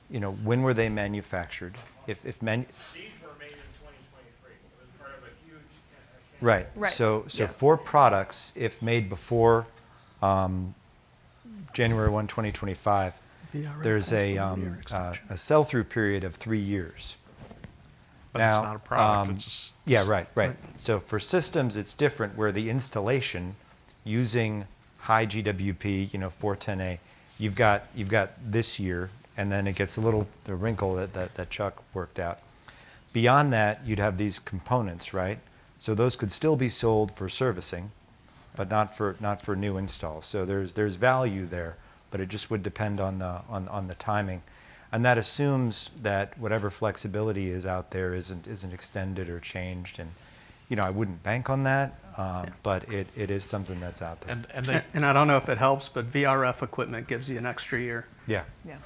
Speaker 2: when were they manufactured?
Speaker 8: These were made in 2023. It was part of a huge
Speaker 2: Right.
Speaker 1: Right.
Speaker 2: So
Speaker 1: Yeah.
Speaker 2: for products, if made before January 1, 2025, there's a sell-through period of 3 years.
Speaker 4: But
Speaker 2: Now,
Speaker 4: it's not a product. It's just,
Speaker 2: Yeah, right. So for systems, it's different, where the installation using high GWP, 410A, you've got this year, and then it gets the wrinkle that Chuck worked out. Beyond that, you'd have these components, right? So those could still be sold for servicing, but not for new installs. So there's value there, but it just would depend on the timing. And that assumes that whatever flexibility is out there isn't extended or changed. And, I wouldn't bank on that, but it is something that's out there.
Speaker 3: And I don't know if it helps, but VRF equipment gives you an extra year.
Speaker 2: Yeah.
Speaker 1: Yeah.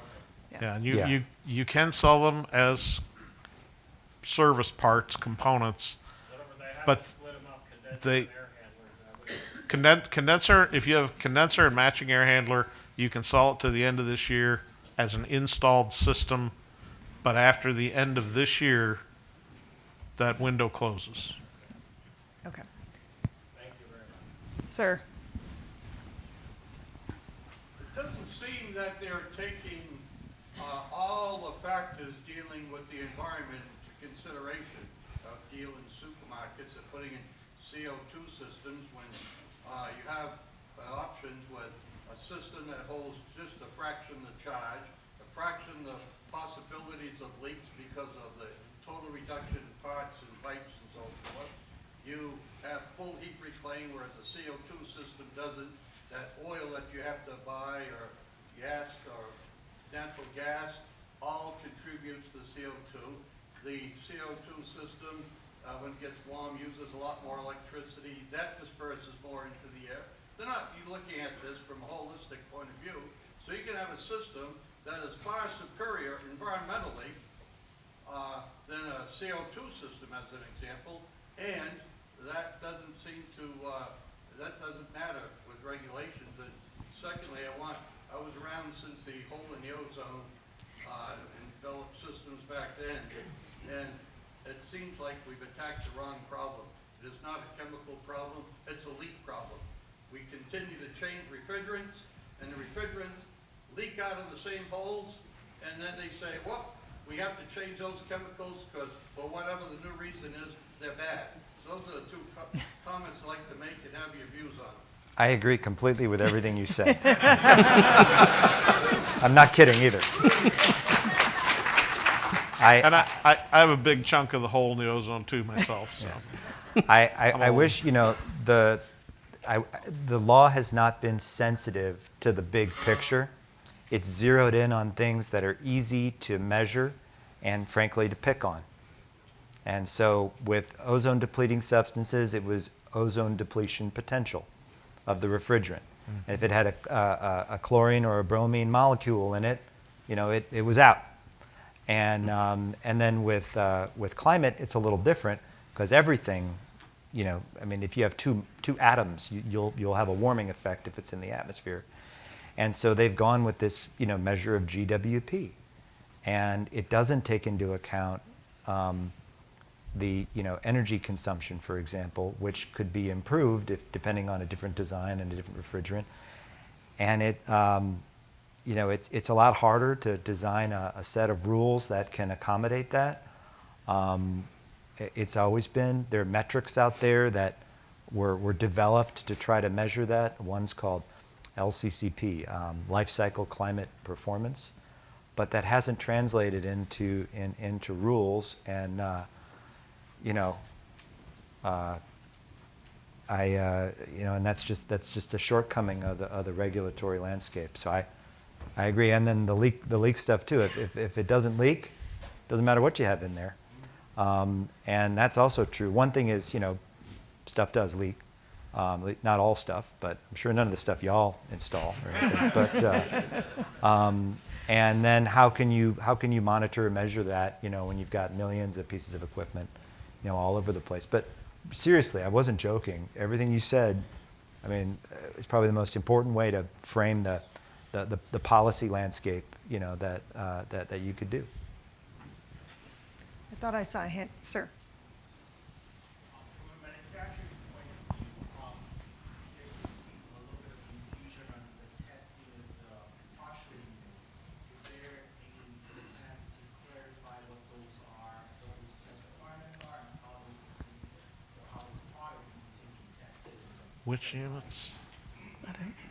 Speaker 4: Yeah, and
Speaker 2: Yeah.
Speaker 4: you can sell them as service parts, components,
Speaker 8: Whatever they have
Speaker 4: But
Speaker 8: to split them up, condense
Speaker 4: they-
Speaker 8: and air handlers.
Speaker 4: condenser, if you have condenser and matching air handler, you can sell it to the end of this year as an installed system, but after the end of this year, that window closes.
Speaker 1: Okay.
Speaker 8: Thank you very much.
Speaker 1: Sir?
Speaker 9: It doesn't seem that they're taking all the factors dealing with the environment into consideration of dealing supermarkets and putting in CO2 systems when you have options with a system that holds just a fraction of the charge, a fraction of the possibilities of leaks because of the total reduction in parts and pipes and so forth. You have full heat reclaim, whereas the CO2 system doesn't. That oil that you have to buy or gas or natural gas all contributes to CO2. The CO2 system, when it gets warm, uses a lot more electricity. That disperses more into the air. They're not looking at this from a holistic point of view. So you can have a system that is far superior environmentally than a CO2 system, as an example, and that doesn't seem to, that doesn't matter with regulations. And secondly, I was around since the hole in the ozone and developed systems back then, and it seems like we've attacked the wrong problem. It is not a chemical problem, it's a leak problem. We continue to change refrigerants, and the refrigerants leak out of the same holes, and then they say, well, we have to change those chemicals because, for whatever the new reason is, they're bad. So those are the two comments I'd like to make and have your views on them.
Speaker 2: I agree completely with everything you said. I'm not kidding either.
Speaker 4: And I have a big chunk of the hole in the ozone too myself, so.
Speaker 2: I wish, the law has not been sensitive to the big picture. It's zeroed in on things that are easy to measure and, frankly, to pick on. And so with ozone depleting substances, it was ozone depletion potential of the refrigerant. And if it had a chlorine or a bromine molecule in it, it was out. And then with climate, it's a little different because everything, if you have two atoms, you'll have a warming effect if it's in the atmosphere. And so they've gone with this, measure of GWP, and it doesn't take into account the energy consumption, for example, which could be improved if depending on a different design and a different refrigerant. And it's a lot harder to design a set of rules that can accommodate that. It's always been, there are metrics out there that were developed to try to measure that. One's called LCCP, Life Cycle Climate Performance, but that hasn't translated into rules. And and that's just a shortcoming of the regulatory landscape. So I agree. And then the leak stuff too. If it doesn't leak, doesn't matter what you have in there. And that's also true. One thing is, stuff does leak. Not all stuff, but I'm sure none of the stuff y'all install or anything. But and then how can you monitor and measure that? When you've got millions of pieces of equipment, all over the place. But seriously, I wasn't joking. Everything you said, it's probably the most important way to frame the policy landscape, that you could do.
Speaker 1: I thought I saw a hand. Sir?
Speaker 10: From a manufacturing point of view, there seems to be a little bit of confusion on the testing of the partial units. Is there any plans to clarify what those are, what those test requirements are, and how those systems, or how those products need to be tested?
Speaker 4: Which units?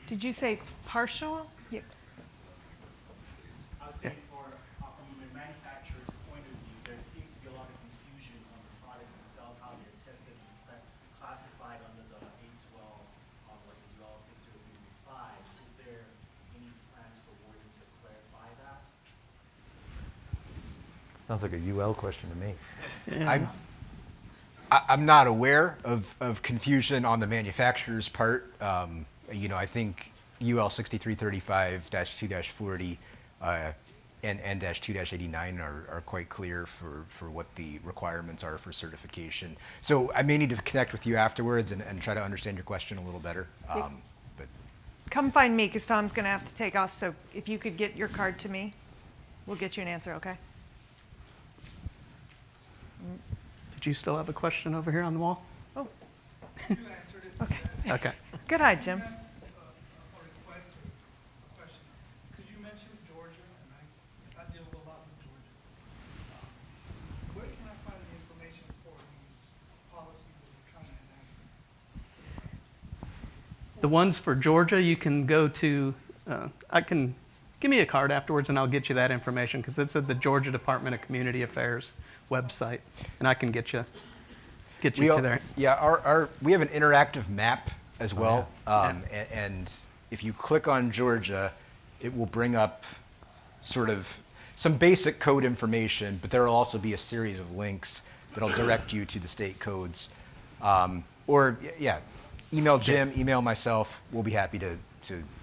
Speaker 1: Did you say partial? Yeah.
Speaker 10: I was saying from a manufacturer's point of view, there seems to be a lot of confusion on the products themselves, how they're tested and classified under the A12
Speaker 2: Sounds like a UL question to me.
Speaker 5: I'm not aware of confusion on the manufacturer's part. I think UL 6335-2-40 and N-2-89 are quite clear for what the requirements are for certification. So I may need to connect with you afterwards and try to understand your question a little better. But
Speaker 1: Come find me, because Tom's going to have to take off, so if you could get your card to me, we'll get you an answer, okay?
Speaker 3: Did you still have a question over here on the wall?
Speaker 1: Oh,
Speaker 10: You answered it.
Speaker 1: okay.
Speaker 3: Okay.
Speaker 1: Good eye, Jim.
Speaker 10: A request or a question. Because you mentioned Georgia, and I deal a lot with Georgia. Where can I find the information for these policies that we're trying to enact?
Speaker 3: The ones for Georgia, you can go to, give me a card afterwards and I'll get you that information, because it's at the Georgia Department of Community Affairs website, and I can get you to there.
Speaker 5: Yeah, we have an interactive map as well. And if you click on Georgia, it will bring up sort of some basic code information, but there will also be a series of links that'll direct you to the state codes. Email Jim, email myself. We'll be happy to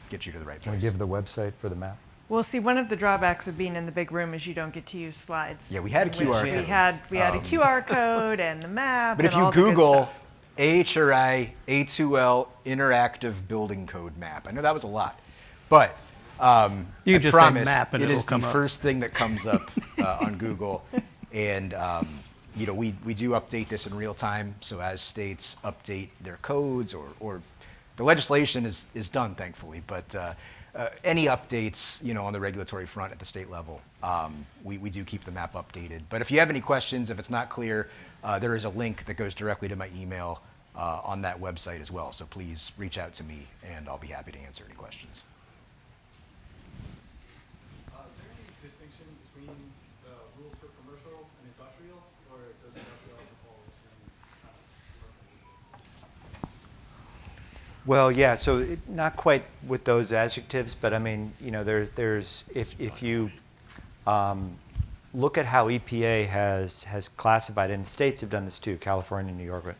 Speaker 5: get you to the right
Speaker 2: Can we
Speaker 5: place.
Speaker 2: give the website for the map?
Speaker 1: Well, see, one of the drawbacks of being in the big room is you don't get to use slides.
Speaker 5: Yeah, we had a QR
Speaker 1: We
Speaker 5: code.
Speaker 1: had a QR code and the map.
Speaker 5: But if
Speaker 1: and
Speaker 5: you
Speaker 1: all the good
Speaker 5: Google
Speaker 1: stuff.
Speaker 5: AHRI A2L Interactive Building Code Map, I know that was a lot, but
Speaker 3: You
Speaker 5: I
Speaker 3: can just say
Speaker 5: promise
Speaker 3: map and
Speaker 5: it
Speaker 3: it'll
Speaker 5: is the
Speaker 3: come up.
Speaker 5: first thing that comes up on Google. And we do update this in real time, so as states update their codes or the legislation is done, thankfully, but any updates, on the regulatory front at the state level, we do keep the map updated. But if you have any questions, if it's not clear, there is a link that goes directly to my email on that website as well. So please reach out to me, and I'll be happy to answer any questions.
Speaker 10: Is there any distinction between the rules for commercial and industrial, or does industrial have all the same kind of commercial?
Speaker 2: Well, yeah, so not quite with those adjectives, but I mean, there's if you look at how EPA has classified, and states have done this too, California and New York,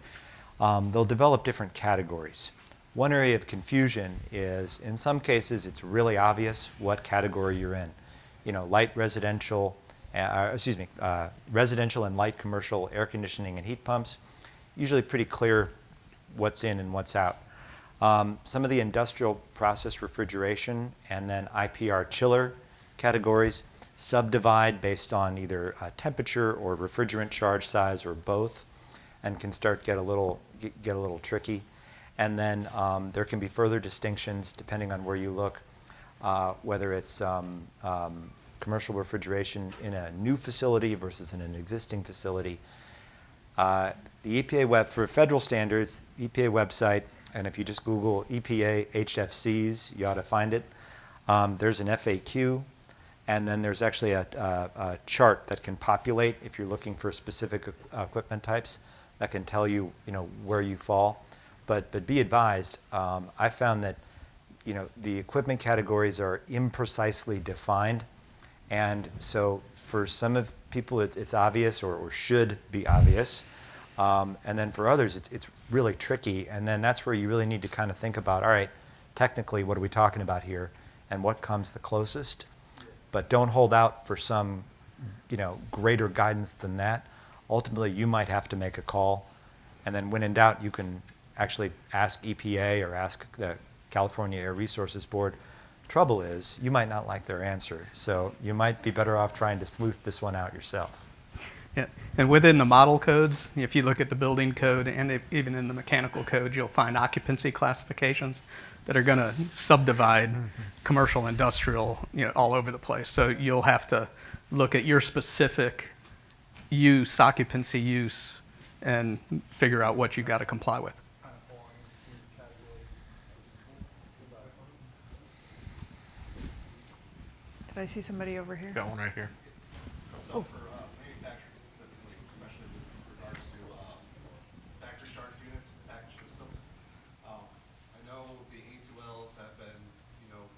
Speaker 2: they'll develop different categories. One area of confusion is, in some cases, it's really obvious what category you're in. Light residential, residential and light commercial air conditioning and heat pumps, usually pretty clear what's in and what's out. Some of the industrial process refrigeration and then IPR chiller categories subdivide based on either temperature or refrigerant charge size or both, and can start get a little tricky. And then there can be further distinctions depending on where you look, whether it's commercial refrigeration in a new facility versus in an existing facility. The EPA for federal standards, EPA website, and if you just Google EPA HFCs, you ought to find it. There's an FAQ, and then there's actually a chart that can populate if you're looking for specific equipment types that can tell you, where you fall. But be advised, I found that, the equipment categories are imprecisely defined, and so for some of people it's obvious or should be obvious. And then for others, it's really tricky. And then that's where you really need to kind of think about, all right, technically, what are we talking about here? And what comes the closest? But don't hold out for some, greater guidance than that. Ultimately, you might have to make a call. And then when in doubt, you can actually ask EPA or ask the California Air Resources Board. Trouble is, you might not like their answer. So you might be better off trying to sleuth this one out yourself.
Speaker 3: Yeah, and within the model codes, if you look at the building code and even in the mechanical code, you'll find occupancy classifications that are going to subdivide commercial, industrial, all over the place. So you'll have to look at your specific use, occupancy use, and figure out what you've got to comply with.
Speaker 10: Kind of falling into categories.
Speaker 1: Did I see somebody over here?
Speaker 4: Got one right here.
Speaker 10: So for manufacturing specifically, especially with regards to factory charge units, package systems, I know the A2Ls have been,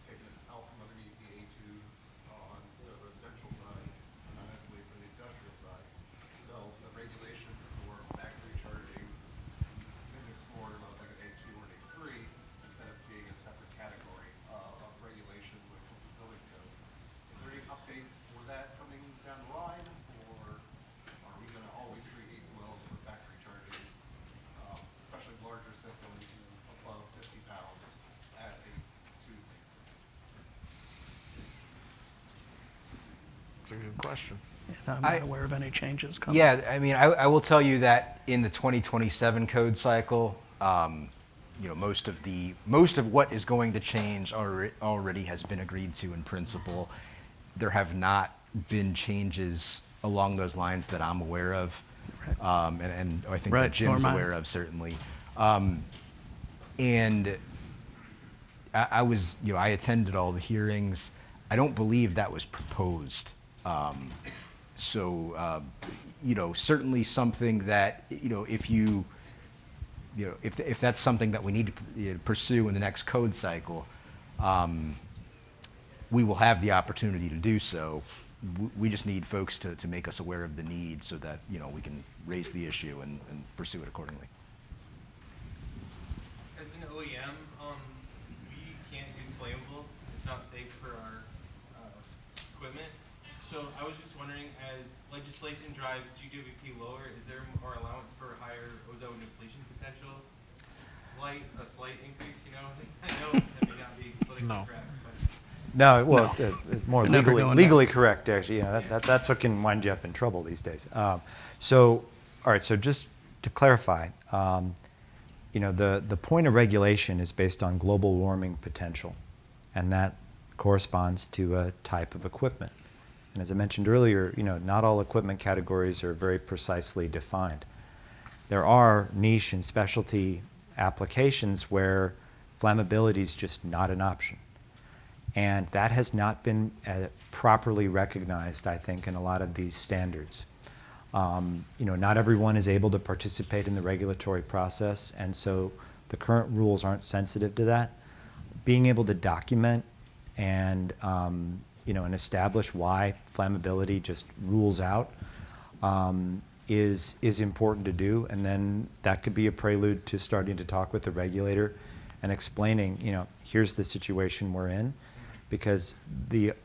Speaker 10: taken out from underneath the A2s on the residential side, not necessarily for the industrial
Speaker 4: That's a good question.
Speaker 3: I'm not aware of any changes coming.
Speaker 5: Yeah, I mean, I will tell you that in the 2027 code cycle, you know, most of what is going to change already has been agreed to in principle. There have not been changes along those lines that I'm aware of, and I think
Speaker 3: Right,
Speaker 5: that Jim's
Speaker 3: nor am I.
Speaker 5: aware of certainly. And I was, you know, I attended all the hearings. I don't believe that was proposed. So, you know, certainly something that, you know, if that's something that we need to pursue in the next code cycle, we will have the opportunity to do so. We just need folks to make us aware of the need so that, you know, we can raise the issue and pursue it accordingly.
Speaker 11: As an OEM, we can't use flammables. It's not safe for our equipment. So I was just wondering, as legislation drives GWP lower, is there more allowance for higher ozone depletion potential? A slight increase, you know? I know that may not be politically
Speaker 4: No.
Speaker 11: correct, but
Speaker 2: No, well, more
Speaker 3: Never
Speaker 2: legally,
Speaker 3: going
Speaker 2: legally correct, actually. Yeah, that's what can wind you up in trouble these days. So, all right, so just to clarify, you know, the point of regulation is based on global warming potential, and that corresponds to a type of equipment. And as I mentioned earlier, you know, not all equipment categories are very precisely defined. There are niche and specialty applications where flammability is just not an option. And that has not been properly recognized, I think, in a lot of these standards. You know, not everyone is able to participate in the regulatory process, and so the current rules aren't sensitive to that. Being able to document and you know, and establish why flammability just rules out is important to do, and then that could be a prelude to starting to talk with the regulator and explaining, you know, here's the situation we're in, because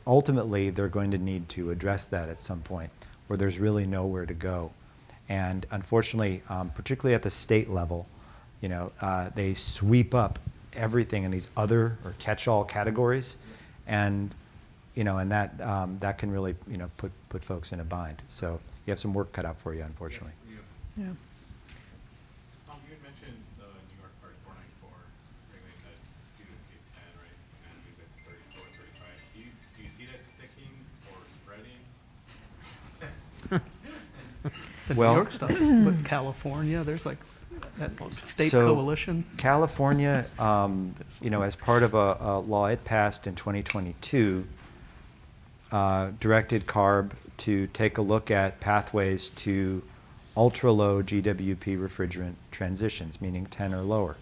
Speaker 2: ultimately they're going to need to address that at some point where there's really nowhere to go. And unfortunately, particularly at the state level, you know, they sweep up everything in these other or catch-all categories, and you know, and that can really, you know, put folks in a bind. So you have some work cut out for you, unfortunately.
Speaker 1: Yeah.
Speaker 12: Tom, you had mentioned the New York Part 494 regulating that 2 to 10, right? And I believe it's 34, 35. Do you see that sticking or spreading?
Speaker 3: The
Speaker 2: Well-
Speaker 3: New York stuff, but California, there's like that state
Speaker 2: So,
Speaker 3: coalition.
Speaker 2: California, you know, as part of a law it passed in 2022, directed CARB to take a look at pathways to ultra-low GWP refrigerant transitions, meaning 10 or lower.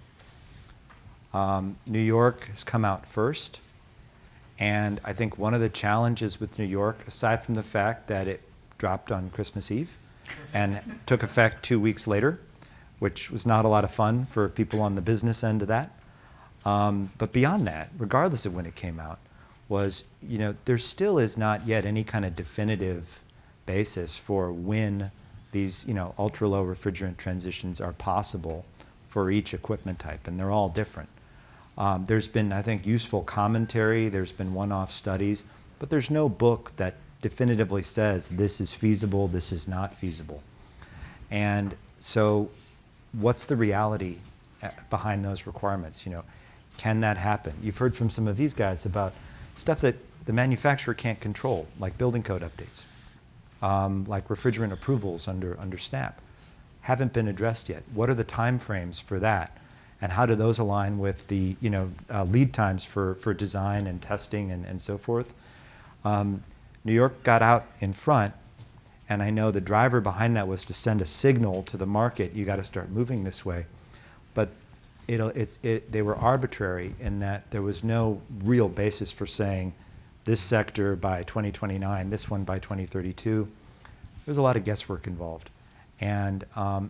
Speaker 2: New York has come out first, and I think one of the challenges with New York, aside from the fact that it dropped on Christmas Eve and took effect 2 weeks later, which was not a lot of fun for people on the business end of that. But beyond that, regardless of when it came out, was, you know, there still is not yet any kind of definitive basis for when these, you know, ultra-low refrigerant transitions are possible for each equipment type, and they're all different. There's been, I think, useful commentary, there's been one-off studies, but there's no book that definitively says this is feasible, this is not feasible. And so what's the reality behind those requirements? You know, can that happen? You've heard from some of these guys about stuff that the manufacturer can't control, like building code updates, like refrigerant approvals under SNAP, haven't been addressed yet. What are the time frames for that? And how do those align with the, you know, lead times for design and testing and so forth? New York got out in front, and I know the driver behind that was to send a signal to the market, you got to start moving this way. But they were arbitrary in that there was no real basis for saying this sector by 2029, this one by 2032. There's a lot of guesswork involved. And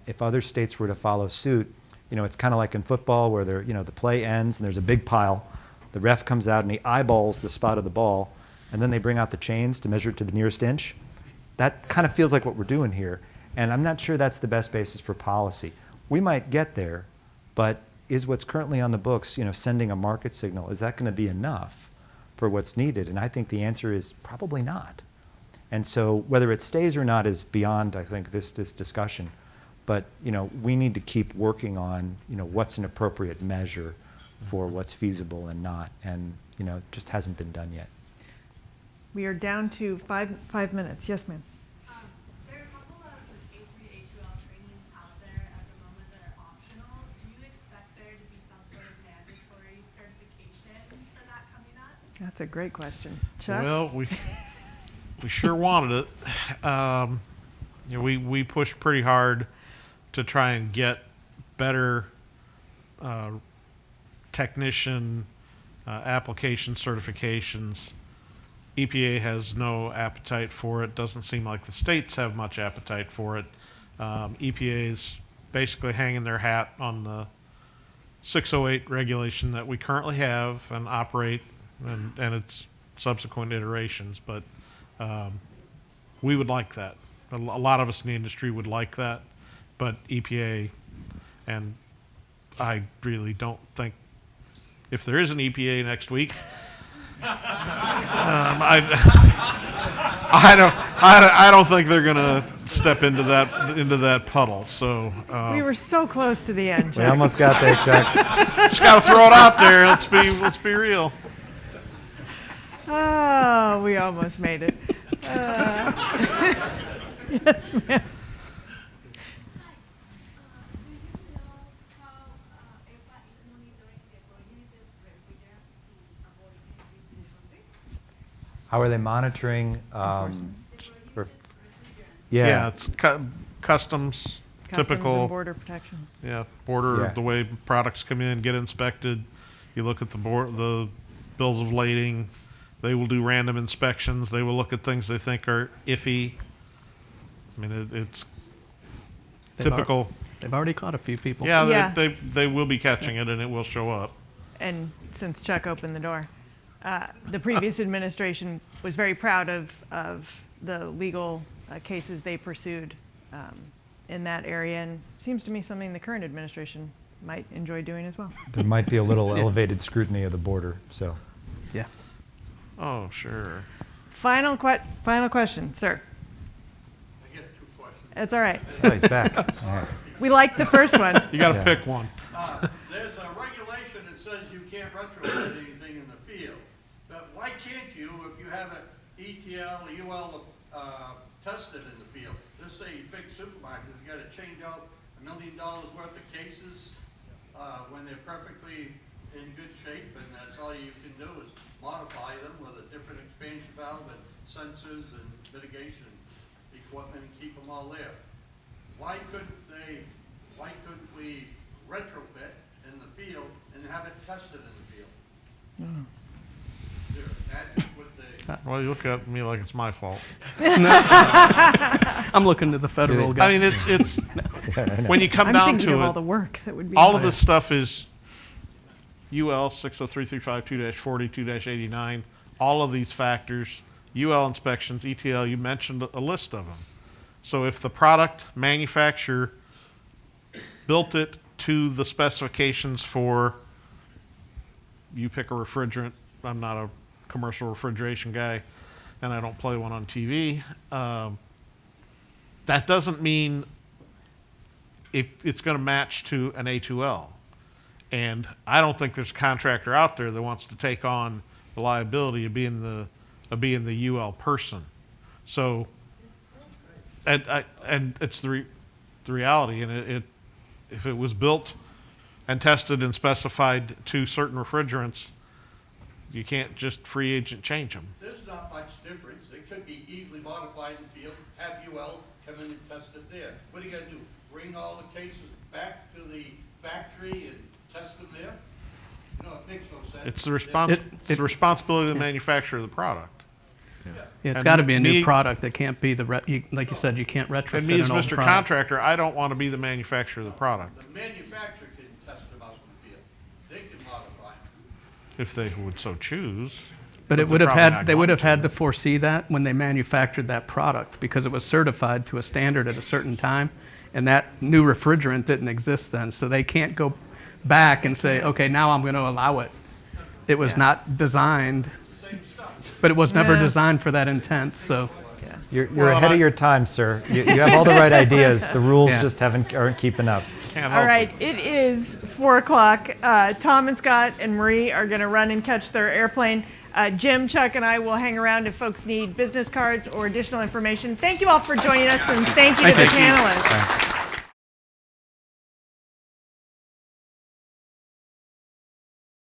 Speaker 2: if other states were to follow suit, you know, it's kind of like in football where there, you know, the play ends and there's a big pile. The ref comes out and he eyeballs the spot of the ball, and then they bring out the chains to measure it to the nearest inch. That kind of feels like what we're doing here. And I'm not sure that's the best basis for policy. We might get there, but is what's currently on the books, you know, sending a market signal, is that going to be enough for what's needed? And I think the answer is probably not. And so whether it stays or not is beyond, I think, this discussion. But, we need to keep working on, what's an appropriate measure for what's feasible and not. And, it just hasn't been done yet.
Speaker 1: We are down to five minutes. Yes, ma'am.
Speaker 13: There are a couple of A3, A2L trainings out there at the moment that are optional. Do you expect there to be some sort of mandatory certification for that coming up?
Speaker 1: That's a great question. Chuck?
Speaker 4: Well, we sure wanted it. We pushed pretty hard to try and get better technician application certifications. EPA has no appetite for it. Doesn't seem like the states have much appetite for it. EPA is basically hanging their hat on the 608 regulation that we currently have and operate, and its subsequent iterations. But we would like that. A lot of us in the industry would like that, but EPA, and I really don't think, if there is an EPA next week, I don't think they're gonna step into that puddle. So
Speaker 1: We were so close to the end,
Speaker 2: We
Speaker 1: Chuck.
Speaker 2: almost got there, Chuck.
Speaker 4: just gotta throw it out there. Let's be real.
Speaker 1: Oh, we almost made it. Yes, ma'am.
Speaker 2: How are they monitoring?
Speaker 4: Yeah, it's customs, typical.
Speaker 1: And Border Protection.
Speaker 4: Yeah, border,
Speaker 2: Yeah.
Speaker 4: the way products come in, get inspected. You look at the bills of lading. They will do random inspections. They will look at things they think are iffy. I mean, it's typical.
Speaker 3: They've already caught a few people.
Speaker 4: Yeah,
Speaker 1: Yeah.
Speaker 4: They will be catching it, and it will show up.
Speaker 1: And since Chuck opened the door, the previous administration was very proud of the legal cases they pursued in that area, and seems to me something the current administration might enjoy doing as well.
Speaker 2: There might be a little elevated scrutiny of the border, so.
Speaker 3: Yeah.
Speaker 4: Oh, sure.
Speaker 1: Final question, sir.
Speaker 9: I get two questions.
Speaker 1: It's all right.
Speaker 2: Oh, he's back. All right.
Speaker 1: We liked the first one.
Speaker 4: You got to
Speaker 2: Yeah.
Speaker 4: pick one.
Speaker 9: There's a regulation that says you can't retrofit anything in the field. But why can't you if you have an ETL, UL tested in the field? Let's say big supermarkets, you gotta change out $1 million worth of cases when they're perfectly in good shape, and that's all you can do is modify them with a different expansion valve and sensors and mitigation equipment and keep them all there. Why couldn't we retrofit in the field and have it tested in the field? That's what they.
Speaker 4: Well, you look at me like it's my fault.
Speaker 3: I'm looking to the federal guy.
Speaker 4: I mean, it's when you come
Speaker 1: I'm
Speaker 4: down
Speaker 1: thinking
Speaker 4: to
Speaker 1: of
Speaker 4: it.
Speaker 1: all the work that would be.
Speaker 4: All of this stuff is UL 603.352-42-89. All of these factors, UL inspections, ETL, you mentioned a list of them. So if the product manufacturer built it to the specifications for, you pick a refrigerant, I'm not a commercial refrigeration guy, and I don't play one on TV, that doesn't mean it's going to match to an A2L. And I don't think there's a contractor out there that wants to take on the liability of being the UL person. So, and it's the reality. And if it was built and tested and specified to certain refrigerants, you can't just free agent change them.
Speaker 9: There's not much difference. It could be easily modified in the field, have UL come in and test it there. What are you gonna do? Bring all the cases back to the factory and test them there? You know, it makes no sense.
Speaker 4: It's the responsibility of the manufacturer of the product.
Speaker 3: Yeah, it's
Speaker 4: And
Speaker 3: got to be a new
Speaker 4: me-
Speaker 3: product that can't be like you said, you can't retrofit
Speaker 4: And me as
Speaker 3: an old
Speaker 4: Mr.
Speaker 3: product.
Speaker 4: Contractor, I don't want to be the manufacturer of the product.
Speaker 9: The manufacturer can test them out in the field. They can modify them.
Speaker 4: If they would so choose.
Speaker 3: But it
Speaker 4: they're
Speaker 3: would have
Speaker 4: probably
Speaker 3: had,
Speaker 4: not
Speaker 3: they would
Speaker 4: going
Speaker 3: have had to foresee that when they manufactured that product because it was certified to a standard at a certain time, and that new refrigerant didn't exist then. So they can't go back and say, okay, now I'm going to allow it. It was not designed,
Speaker 9: It's the same stuff.
Speaker 3: but it was never
Speaker 1: Yeah.
Speaker 3: designed for that intent. So,
Speaker 2: You're
Speaker 4: Well,
Speaker 2: ahead
Speaker 4: I-
Speaker 2: of your time, sir. You have all the right ideas. The rules
Speaker 3: Yeah.
Speaker 2: just aren't keeping up.
Speaker 4: Can't
Speaker 1: All
Speaker 4: help
Speaker 1: right, it is 4 o'clock. Tom and Scott and Marie are going to run and catch their airplane. Jim, Chuck, and I will hang around if folks need business cards or additional information. Thank you all for joining us, and thank you to the panelists.
Speaker 2: Thanks.